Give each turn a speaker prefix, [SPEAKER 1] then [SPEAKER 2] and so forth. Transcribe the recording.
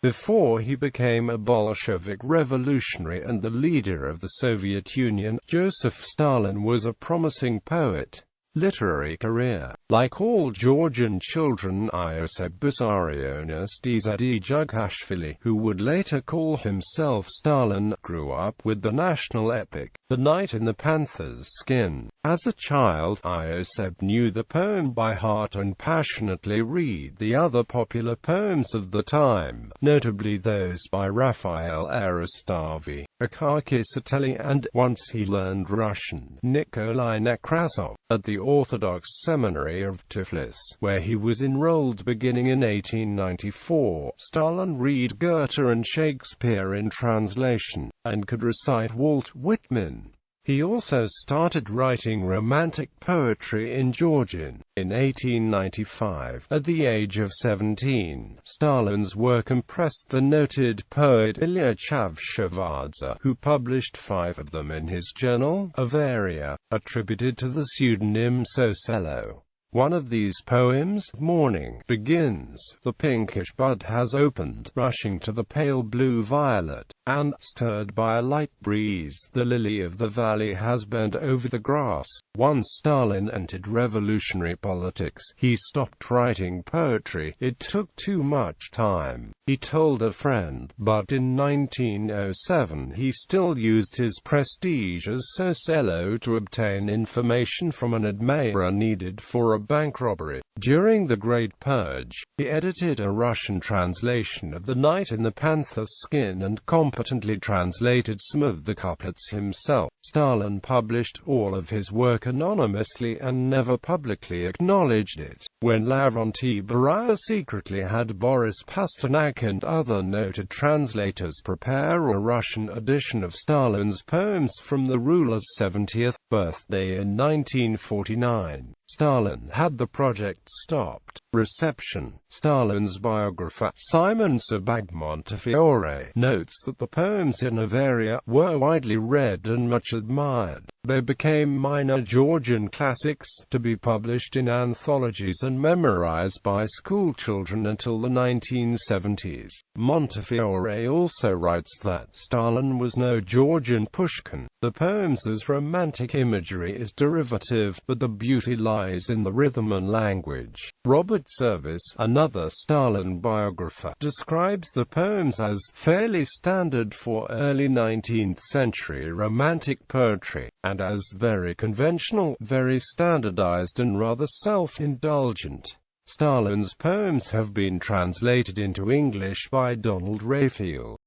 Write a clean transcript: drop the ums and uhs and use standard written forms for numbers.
[SPEAKER 1] Before he became a Bolshevik revolutionary and the leader of the Soviet Union, Joseph Stalin was a promising poet. Literary career. Like all Georgian children, Ioseb Vissarionis Dzhugashvili, who would later call himself Stalin, grew up with the national epic, The Knight in the Panther's Skin. As a child, Ioseb knew the poem by heart and passionately read the other popular poems of the time, notably those by Raphael Erastavi, Akaki Sateli, and, once he learned Russian, Nikolai Nekrasov. At the Orthodox Seminary of Tiflis, where he was enrolled beginning in 1894, Stalin read Goethe and Shakespeare in translation, and could recite Walt Whitman. He also started writing romantic poetry in Georgian. In 1895, at the age of 17, Stalin's work impressed the noted poet Ilya Chavchavadze, who published 5 of them in his journal, Avaria, attributed to the pseudonym Soselo. One of these poems, Morning, begins, "The pinkish bud has opened, rushing to the pale blue violet, and, stirred by a light breeze, the lily of the valley has bent over the grass." Once Stalin entered revolutionary politics, he stopped writing poetry. It took too much time, he told a friend, but in 1907 he still used his prestige as Soselo to obtain information from an admirer needed for a bank robbery. During the Great Purge, he edited a Russian translation of The Knight in the Panther's Skin and competently translated some of the couplets himself. Stalin published all of his work anonymously and never publicly acknowledged it. When Lavrentiy Beria secretly had Boris Pasternak and other noted translators prepare a Russian edition of Stalin's poems from the ruler's 70th birthday in 1949, Stalin had the project stopped. Reception. Stalin's biographer, Simon Sebag Montefiore, notes that the poems in Avaria were widely read and much admired. They became minor Georgian classics, to be published in anthologies and memorized by schoolchildren until the 1970s. Montefiore also writes that Stalin was no Georgian Pushkin. The poems' romantic imagery is derivative, but the beauty lies in the rhythm and language. Robert Service, another Stalin biographer, describes the poems as fairly standard for early 19th century romantic poetry, and as very conventional, very standardized and rather self-indulgent. Stalin's poems have been translated into English by Donald Raphael.